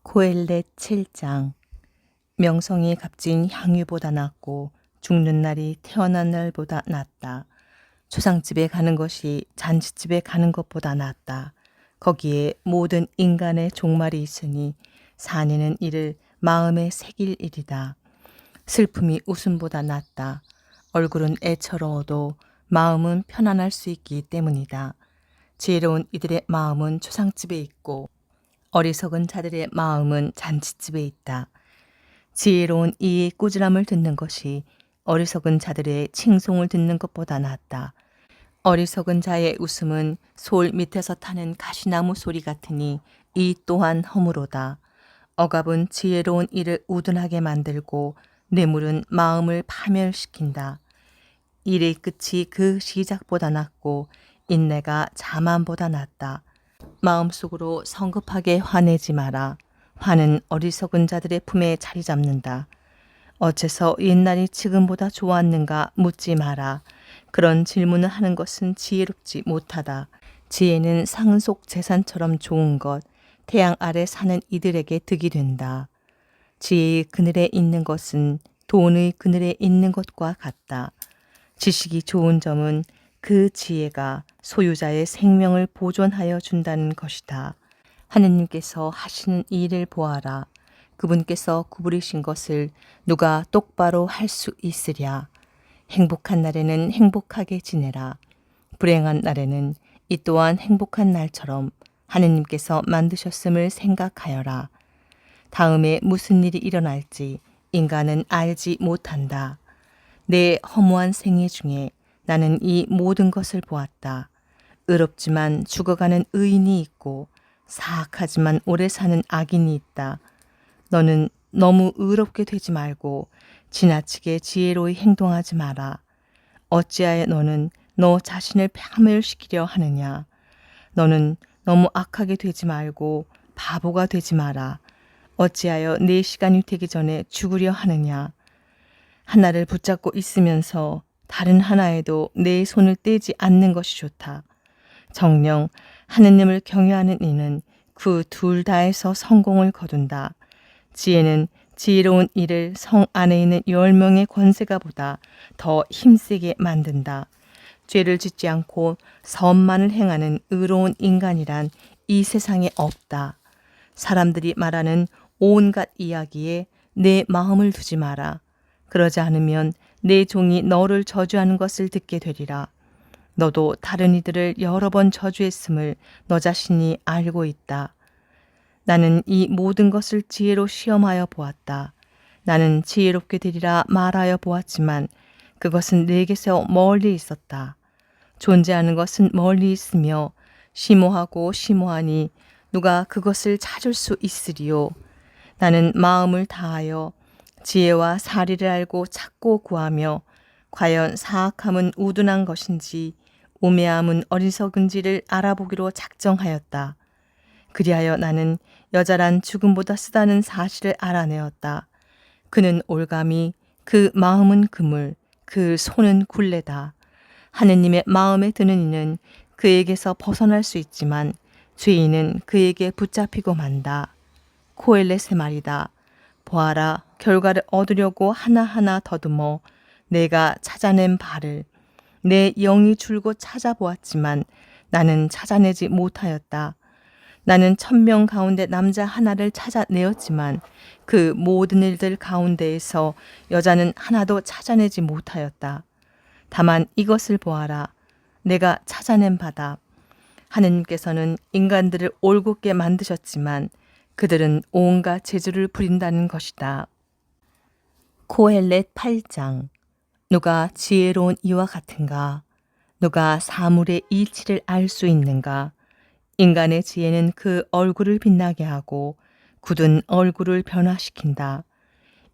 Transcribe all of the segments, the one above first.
고엘렛 7장. 명성이 값진 향유보다 낫고 죽는 날이 태어난 날보다 낫다. 초상집에 가는 것이 잔치집에 가는 것보다 낫다. 거기에 모든 인간의 종말이 있으니 산이는 이를 마음에 새길 일이다. 슬픔이 웃음보다 낫다. 얼굴은 애처로워도 마음은 편안할 수 있기 때문이다. 지혜로운 이들의 마음은 초상집에 있고 어리석은 자들의 마음은 잔치집에 있다. 지혜로운 이의 꾸지람을 듣는 것이 어리석은 자들의 칭송을 듣는 것보다 낫다. 어리석은 자의 웃음은 솔 밑에서 타는 가시나무 소리 같으니 이 또한 허무로다. 억압은 지혜로운 이를 우둔하게 만들고 뇌물은 마음을 파멸시킨다. 일의 끝이 그 시작보다 낫고 인내가 자만보다 낫다. 마음속으로 성급하게 화내지 마라. 화는 어리석은 자들의 품에 자리 잡는다. 어째서 옛날이 지금보다 좋았는가 묻지 마라. 그런 질문을 하는 것은 지혜롭지 못하다. 지혜는 상속 재산처럼 좋은 것, 태양 아래 사는 이들에게 득이 된다. 지혜의 그늘에 있는 것은 돈의 그늘에 있는 것과 같다. 지식이 좋은 점은 그 지혜가 소유자의 생명을 보존하여 준다는 것이다. 하느님께서 하시는 일을 보아라. 그분께서 구부리신 것을 누가 똑바로 할 수 있으랴. 행복한 날에는 행복하게 지내라. 불행한 날에는 이 또한 행복한 날처럼 하느님께서 만드셨음을 생각하여라. 다음에 무슨 일이 일어날지 인간은 알지 못한다. 내 허무한 생애 중에 나는 이 모든 것을 보았다. 의롭지만 죽어가는 의인이 있고 사악하지만 오래 사는 악인이 있다. 너는 너무 의롭게 되지 말고 지나치게 지혜로이 행동하지 마라. 어찌하여 너는 너 자신을 파멸시키려 하느냐. 너는 너무 악하게 되지 말고 바보가 되지 마라. 어찌하여 내 시간이 되기 전에 죽으려 하느냐. 하나를 붙잡고 있으면서 다른 하나에도 내 손을 떼지 않는 것이 좋다. 정녕 하느님을 경외하는 이는 그 둘 다에서 성공을 거둔다. 지혜는 지혜로운 이를 성 안에 있는 10명의 권세가보다 더 힘세게 만든다. 죄를 짓지 않고 선만을 행하는 의로운 인간이란 이 세상에 없다. 사람들이 말하는 온갖 이야기에 내 마음을 두지 마라. 그러지 않으면 내 종이 너를 저주하는 것을 듣게 되리라. 너도 다른 이들을 여러 번 저주했음을 너 자신이 알고 있다. 나는 이 모든 것을 지혜로 시험하여 보았다. 나는 지혜롭게 되리라 말하여 보았지만 그것은 내게서 멀리 있었다. 존재하는 것은 멀리 있으며 심오하고 심오하니 누가 그것을 찾을 수 있으리요. 나는 마음을 다하여 지혜와 사리를 알고 찾고 구하며 과연 사악함은 우둔한 것인지 우매함은 어리석은지를 알아보기로 작정하였다. 그리하여 나는 여자란 죽음보다 쓰다는 사실을 알아내었다. 그는 올가미, 그 마음은 그물, 그 손은 굴레다. 하느님의 마음에 드는 이는 그에게서 벗어날 수 있지만 죄인은 그에게 붙잡히고 만다. 코엘렛의 말이다. 보아라, 결과를 얻으려고 하나하나 더듬어 내가 찾아낸 바를 내 영이 줄곧 찾아보았지만 나는 찾아내지 못하였다. 나는 1000명 가운데 남자 하나를 찾아내었지만 그 모든 일들 가운데에서 여자는 하나도 찾아내지 못하였다. 다만 이것을 보아라. 내가 찾아낸 바다. 하느님께서는 인간들을 올곧게 만드셨지만 그들은 온갖 재주를 부린다는 것이다. 고헬렛 8장. 누가 지혜로운 이와 같은가? 누가 사물의 이치를 알 수 있는가? 인간의 지혜는 그 얼굴을 빛나게 하고 굳은 얼굴을 변화시킨다.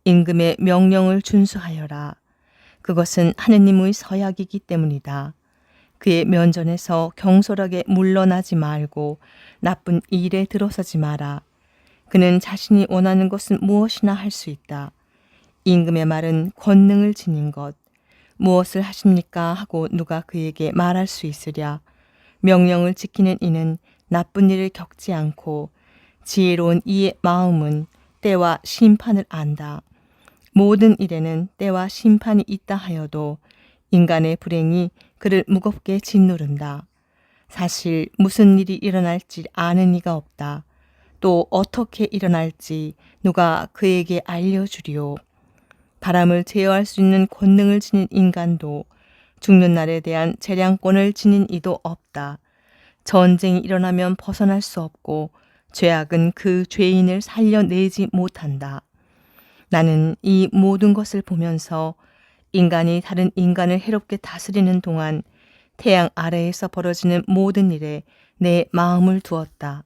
임금의 명령을 준수하여라. 그것은 하느님의 서약이기 때문이다. 그의 면전에서 경솔하게 물러나지 말고 나쁜 일에 들어서지 마라. 그는 자신이 원하는 것은 무엇이나 할 수 있다. 임금의 말은 권능을 지닌 것. 무엇을 하십니까? 하고 누가 그에게 말할 수 있으랴. 명령을 지키는 이는 나쁜 일을 겪지 않고 지혜로운 이의 마음은 때와 심판을 안다. 모든 일에는 때와 심판이 있다 하여도 인간의 불행이 그를 무겁게 짓누른다. 사실 무슨 일이 일어날지 아는 이가 없다. 또 어떻게 일어날지 누가 그에게 알려주리요. 바람을 제어할 수 있는 권능을 지닌 인간도 죽는 날에 대한 재량권을 지닌 이도 없다. 전쟁이 일어나면 벗어날 수 없고 죄악은 그 죄인을 살려내지 못한다. 나는 이 모든 것을 보면서 인간이 다른 인간을 해롭게 다스리는 동안 태양 아래에서 벌어지는 모든 일에 내 마음을 두었다.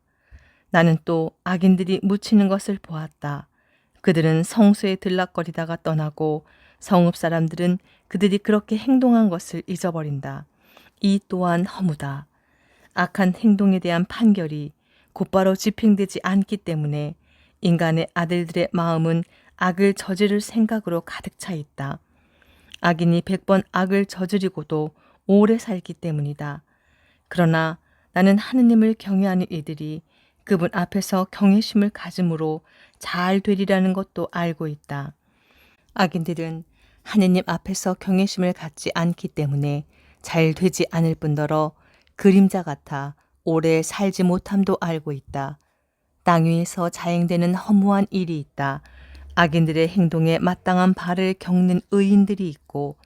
나는 또 악인들이 묻히는 것을 보았다. 그들은 성소에 들락거리다가 떠나고 성읍 사람들은 그들이 그렇게 행동한 것을 잊어버린다. 이 또한 허무다. 악한 행동에 대한 판결이 곧바로 집행되지 않기 때문에 인간의 아들들의 마음은 악을 저지를 생각으로 가득 차 있다. 악인이 100번 악을 저지르고도 오래 살기 때문이다. 그러나 나는 하느님을 경외하는 이들이 그분 앞에서 경외심을 가짐으로 잘 되리라는 것도 알고 있다. 악인들은 하느님 앞에서 경외심을 갖지 않기 때문에 잘 되지 않을 뿐더러 그림자 같아 오래 살지 못함도 알고 있다. 땅 위에서 자행되는 허무한 일이 있다. 악인들의 행동에 마땅한 벌을 겪는 의인들이 있고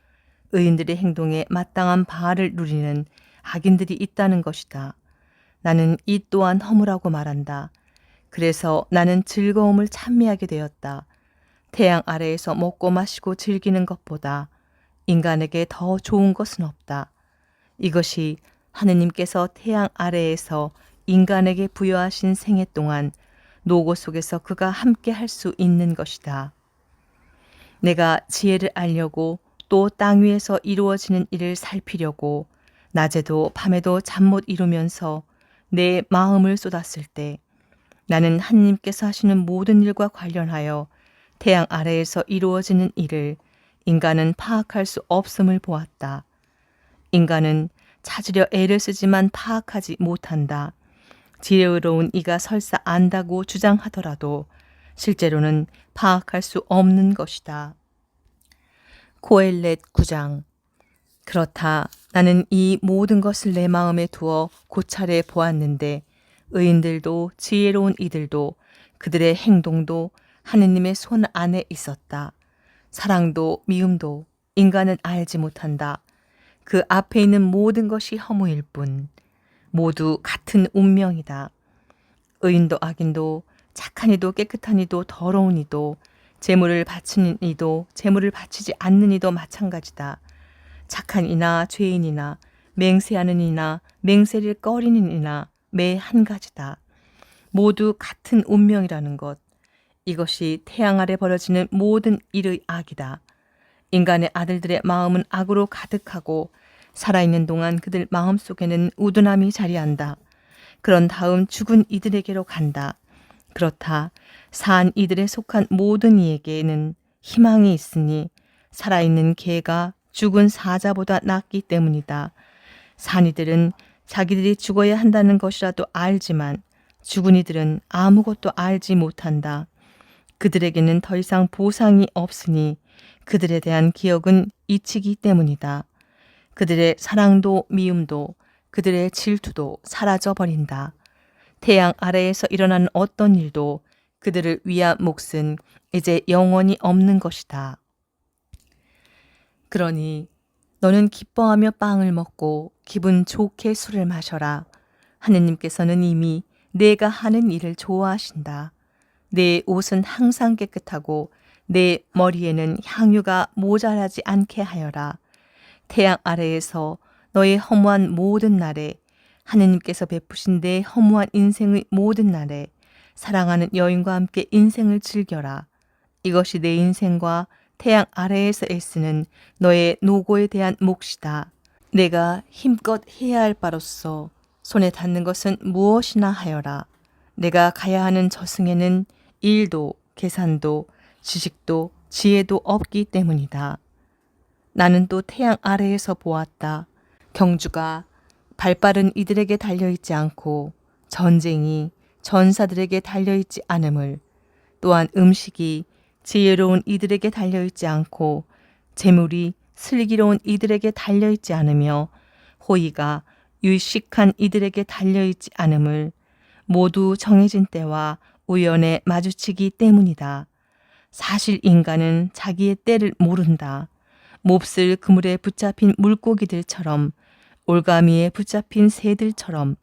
의인들의 행동에 마땅한 벌을 누리는 악인들이 있다는 것이다. 나는 이 또한 허무라고 말한다. 그래서 나는 즐거움을 찬미하게 되었다. 태양 아래에서 먹고 마시고 즐기는 것보다 인간에게 더 좋은 것은 없다. 이것이 하느님께서 태양 아래에서 인간에게 부여하신 생애 동안 노고 속에서 그가 함께 할 수 있는 것이다. 내가 지혜를 알려고 또 땅 위에서 이루어지는 일을 살피려고 낮에도 밤에도 잠 못 이루면서 내 마음을 쏟았을 때 나는 하느님께서 하시는 모든 일과 관련하여 태양 아래에서 이루어지는 일을 인간은 파악할 수 없음을 보았다. 인간은 찾으려 애를 쓰지만 파악하지 못한다. 지혜로운 이가 설사 안다고 주장하더라도 실제로는 파악할 수 없는 것이다. 고헬렛 9장. 그렇다. 나는 이 모든 것을 내 마음에 두어 고찰해 보았는데 의인들도 지혜로운 이들도 그들의 행동도 하느님의 손 안에 있었다. 사랑도 미움도 인간은 알지 못한다. 그 앞에 있는 모든 것이 허무일 뿐 모두 같은 운명이다. 의인도 악인도 착한 이도 깨끗한 이도 더러운 이도 재물을 바치는 이도 재물을 바치지 않는 이도 마찬가지다. 착한 이나 죄인이나 맹세하는 이나 맹세를 꺼리는 이나 매 한 가지다. 모두 같은 운명이라는 것. 이것이 태양 아래 벌어지는 모든 일의 악이다. 인간의 아들들의 마음은 악으로 가득하고 살아있는 동안 그들 마음속에는 우둔함이 자리한다. 그런 다음 죽은 이들에게로 간다. 그렇다. 산 이들에 속한 모든 이에게는 희망이 있으니 살아있는 개가 죽은 사자보다 낫기 때문이다. 산 이들은 자기들이 죽어야 한다는 것이라도 알지만 죽은 이들은 아무것도 알지 못한다. 그들에게는 더 이상 보상이 없으니 그들에 대한 기억은 잊히기 때문이다. 그들의 사랑도 미움도 그들의 질투도 사라져 버린다. 태양 아래에서 일어나는 어떤 일도 그들을 위한 몫은 이제 영원히 없는 것이다. 그러니 너는 기뻐하며 빵을 먹고 기분 좋게 술을 마셔라. 하느님께서는 이미 내가 하는 일을 좋아하신다. 내 옷은 항상 깨끗하고 내 머리에는 향유가 모자라지 않게 하여라. 태양 아래에서 너의 허무한 모든 날에 하느님께서 베푸신 내 허무한 인생의 모든 날에 사랑하는 여인과 함께 인생을 즐겨라. 이것이 내 인생과 태양 아래에서 애쓰는 너의 노고에 대한 몫이다. 내가 힘껏 해야 할 바로서 손에 닿는 것은 무엇이나 하여라. 내가 가야 하는 저승에는 일도 계산도 지식도 지혜도 없기 때문이다. 나는 또 태양 아래에서 보았다. 경주가 발빠른 이들에게 달려있지 않고 전쟁이 전사들에게 달려있지 않음을, 또한 음식이 지혜로운 이들에게 달려있지 않고 재물이 슬기로운 이들에게 달려있지 않으며 호의가 유식한 이들에게 달려있지 않음을 모두 정해진 때와 우연에 마주치기 때문이다. 사실 인간은 자기의 때를 모른다. 몹쓸 그물에 붙잡힌 물고기들처럼, 올가미에 붙잡힌 새들처럼,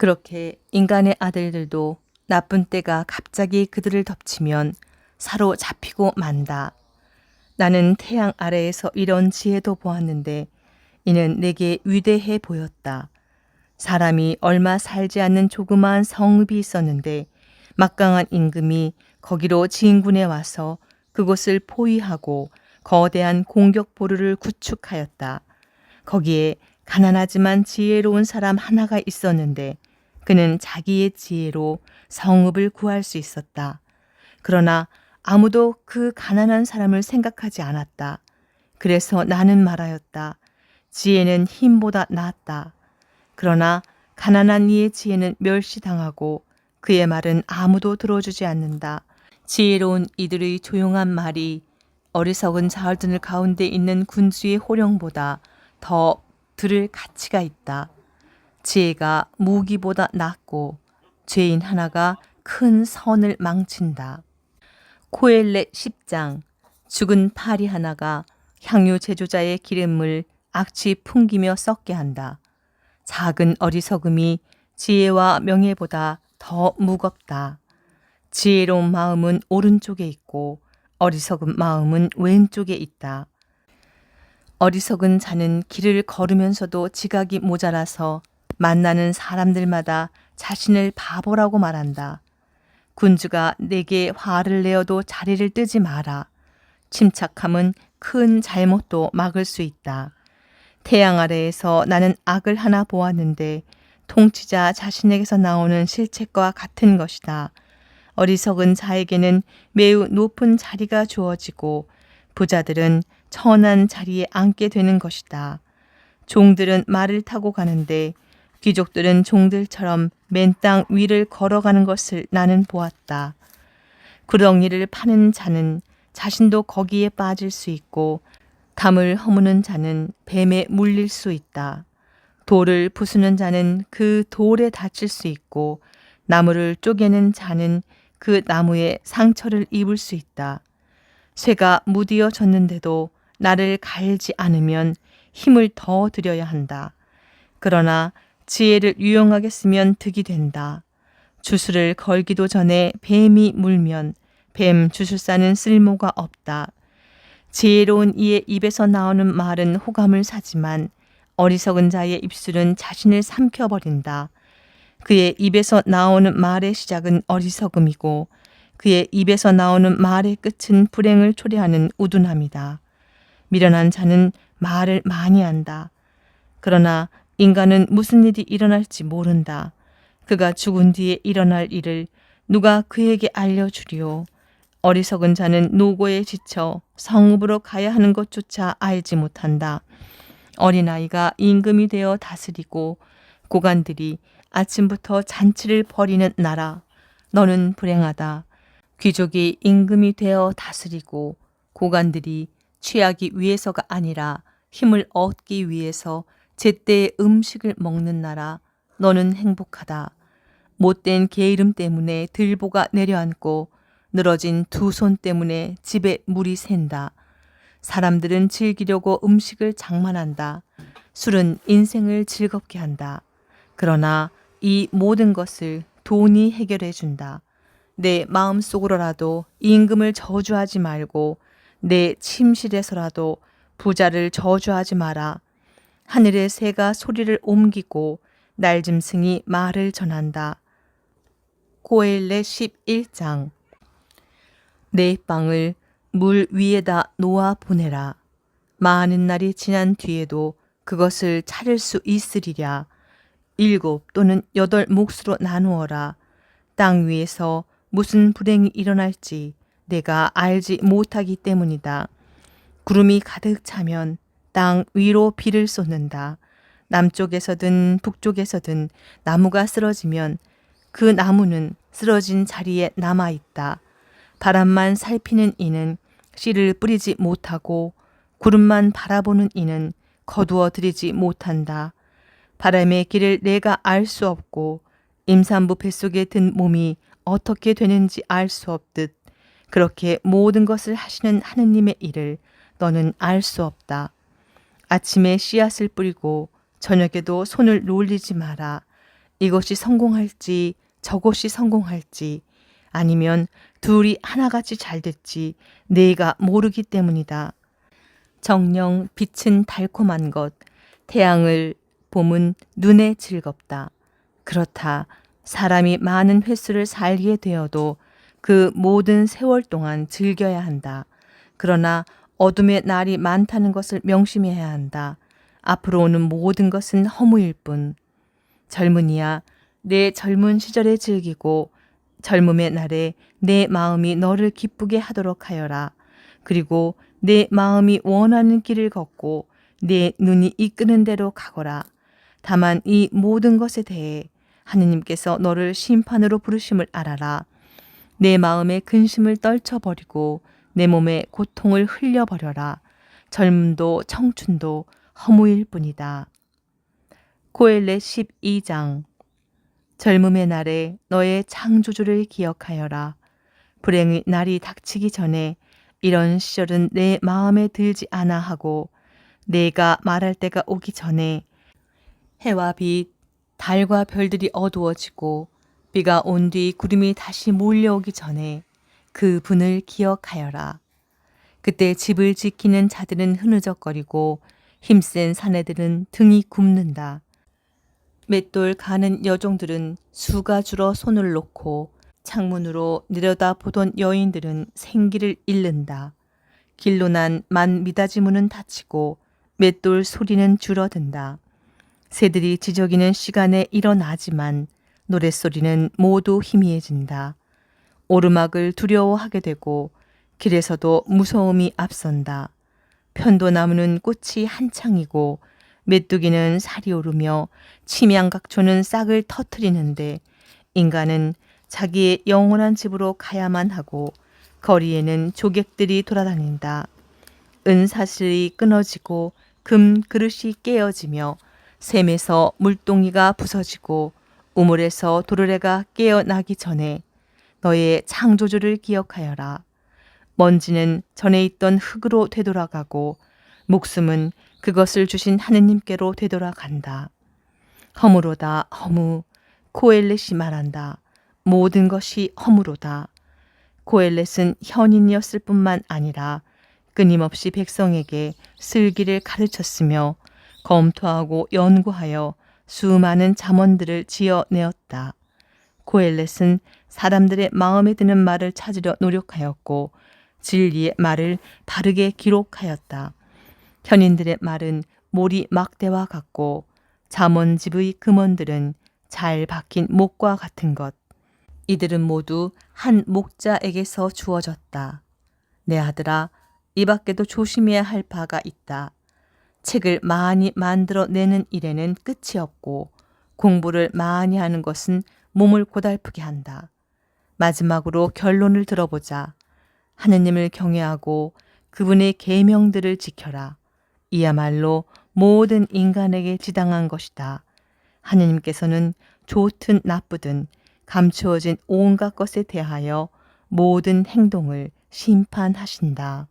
그렇게 인간의 아들들도 나쁜 때가 갑자기 그들을 덮치면 사로잡히고 만다. 나는 태양 아래에서 이런 지혜도 보았는데 이는 내게 위대해 보였다. 사람이 얼마 살지 않는 조그마한 성읍이 있었는데 막강한 임금이 거기로 진군해 와서 그곳을 포위하고 거대한 공격보루를 구축하였다. 거기에 가난하지만 지혜로운 사람 하나가 있었는데 그는 자기의 지혜로 성읍을 구할 수 있었다. 그러나 아무도 그 가난한 사람을 생각하지 않았다. 그래서 나는 말하였다. 지혜는 힘보다 낫다. 그러나 가난한 이의 지혜는 멸시당하고 그의 말은 아무도 들어주지 않는다. 지혜로운 이들의 조용한 말이 어리석은 자얼들 가운데 있는 군주의 호령보다 더 들을 가치가 있다. 지혜가 무기보다 낫고 죄인 하나가 큰 선을 망친다. 코엘렛 10장. 죽은 파리 하나가 향유 제조자의 기름을 악취 풍기며 썩게 한다. 작은 어리석음이 지혜와 명예보다 더 무겁다. 지혜로운 마음은 오른쪽에 있고 어리석은 마음은 왼쪽에 있다. 어리석은 자는 길을 걸으면서도 지각이 모자라서 만나는 사람들마다 자신을 바보라고 말한다. 군주가 내게 화를 내어도 자리를 뜨지 마라. 침착함은 큰 잘못도 막을 수 있다. 태양 아래에서 나는 악을 하나 보았는데 통치자 자신에게서 나오는 실책과 같은 것이다. 어리석은 자에게는 매우 높은 자리가 주어지고 부자들은 천한 자리에 앉게 되는 것이다. 종들은 말을 타고 가는데 귀족들은 종들처럼 맨 땅 위를 걸어가는 것을 나는 보았다. 구덩이를 파는 자는 자신도 거기에 빠질 수 있고 담을 허무는 자는 뱀에 물릴 수 있다. 돌을 부수는 자는 그 돌에 다칠 수 있고 나무를 쪼개는 자는 그 나무에 상처를 입을 수 있다. 쇠가 무디어졌는데도 나를 갈지 않으면 힘을 더 들여야 한다. 그러나 지혜를 유용하게 쓰면 득이 된다. 주술을 걸기도 전에 뱀이 물면 뱀 주술사는 쓸모가 없다. 지혜로운 이의 입에서 나오는 말은 호감을 사지만 어리석은 자의 입술은 자신을 삼켜버린다. 그의 입에서 나오는 말의 시작은 어리석음이고 그의 입에서 나오는 말의 끝은 불행을 초래하는 우둔함이다. 미련한 자는 말을 많이 한다. 그러나 인간은 무슨 일이 일어날지 모른다. 그가 죽은 뒤에 일어날 일을 누가 그에게 알려주리오. 어리석은 자는 노고에 지쳐 성읍으로 가야 하는 것조차 알지 못한다. 어린아이가 임금이 되어 다스리고 고관들이 아침부터 잔치를 벌이는 나라. 너는 불행하다. 귀족이 임금이 되어 다스리고 고관들이 취하기 위해서가 아니라 힘을 얻기 위해서 제때의 음식을 먹는 나라. 너는 행복하다. 못된 게으름 때문에 들보가 내려앉고 늘어진 두 손 때문에 집에 물이 샌다. 사람들은 즐기려고 음식을 장만한다. 술은 인생을 즐겁게 한다. 그러나 이 모든 것을 돈이 해결해 준다. 내 마음속으로라도 임금을 저주하지 말고 내 침실에서라도 부자를 저주하지 마라. 하늘의 새가 소리를 옮기고 날짐승이 말을 전한다. 고엘렛 11장. 내 빵을 물 위에다 놓아 보내라. 많은 날이 지난 뒤에도 그것을 찾을 수 있으리랴. 7 또는 8 몫으로 나누어라. 땅 위에서 무슨 불행이 일어날지 내가 알지 못하기 때문이다. 구름이 가득 차면 땅 위로 비를 쏟는다. 남쪽에서든 북쪽에서든 나무가 쓰러지면 그 나무는 쓰러진 자리에 남아있다. 바람만 살피는 이는 씨를 뿌리지 못하고 구름만 바라보는 이는 거두어 들이지 못한다. 바람의 길을 내가 알 수 없고 임산부 뱃속에 든 몸이 어떻게 되는지 알 수 없듯 그렇게 모든 것을 하시는 하느님의 일을 너는 알 수 없다. 아침에 씨앗을 뿌리고 저녁에도 손을 놀리지 마라. 이것이 성공할지 저것이 성공할지 아니면 둘이 하나같이 잘 될지 네가 모르기 때문이다. 정녕 빛은 달콤한 것, 태양을 봄은 눈에 즐겁다. 그렇다. 사람이 많은 횟수를 살게 되어도 그 모든 세월 동안 즐겨야 한다. 그러나 어둠의 날이 많다는 것을 명심해야 한다. 앞으로 오는 모든 것은 허무일 뿐. 젊은이야, 내 젊은 시절에 즐기고 젊음의 날에 내 마음이 너를 기쁘게 하도록 하여라. 그리고 내 마음이 원하는 길을 걷고 내 눈이 이끄는 대로 가거라. 다만 이 모든 것에 대해 하느님께서 너를 심판으로 부르심을 알아라. 내 마음의 근심을 떨쳐버리고 내 몸의 고통을 흘려버려라. 젊음도 청춘도 허무일 뿐이다. 고엘렛 12장. 젊음의 날에 너의 창조주를 기억하여라. 불행의 날이 닥치기 전에 이런 시절은 내 마음에 들지 않아 하고 내가 말할 때가 오기 전에 해와 빛, 달과 별들이 어두워지고 비가 온 뒤 구름이 다시 몰려오기 전에 그 분을 기억하여라. 그때 집을 지키는 자들은 흐느적거리고 힘센 사내들은 등이 굽는다. 맷돌 가는 여종들은 수가 줄어 손을 놓고 창문으로 내려다보던 여인들은 생기를 잃는다. 길로 난 만 미닫이 문은 닫히고 맷돌 소리는 줄어든다. 새들이 지저귀는 시간에 일어나지만 노랫소리는 모두 희미해진다. 오르막을 두려워하게 되고 길에서도 무서움이 앞선다. 편도나무는 꽃이 한창이고 메뚜기는 살이 오르며 침양각초는 싹을 터트리는데 인간은 자기의 영원한 집으로 가야만 하고 거리에는 조객들이 돌아다닌다. 은사슬이 끊어지고 금 그릇이 깨어지며 샘에서 물동이가 부서지고 우물에서 도르래가 깨어나기 전에 너의 창조주를 기억하여라. 먼지는 전에 있던 흙으로 되돌아가고 목숨은 그것을 주신 하느님께로 되돌아간다. 허무로다 허무. 고엘렛이 말한다. 모든 것이 허무로다. 고엘렛은 현인이었을 뿐만 아니라 끊임없이 백성에게 슬기를 가르쳤으며 검토하고 연구하여 수많은 잠언들을 지어내었다. 고엘렛은 사람들의 마음에 드는 말을 찾으려 노력하였고 진리의 말을 바르게 기록하였다. 현인들의 말은 모리 막대와 같고 잠언집의 금언들은 잘 박힌 목과 같은 것. 이들은 모두 한 목자에게서 주어졌다. 내 아들아, 이 밖에도 조심해야 할 바가 있다. 책을 많이 만들어내는 일에는 끝이 없고 공부를 많이 하는 것은 몸을 고달프게 한다. 마지막으로 결론을 들어보자. 하느님을 경외하고 그분의 계명들을 지켜라. 이야말로 모든 인간에게 지당한 것이다. 하느님께서는 좋든 나쁘든 감추어진 온갖 것에 대하여 모든 행동을 심판하신다.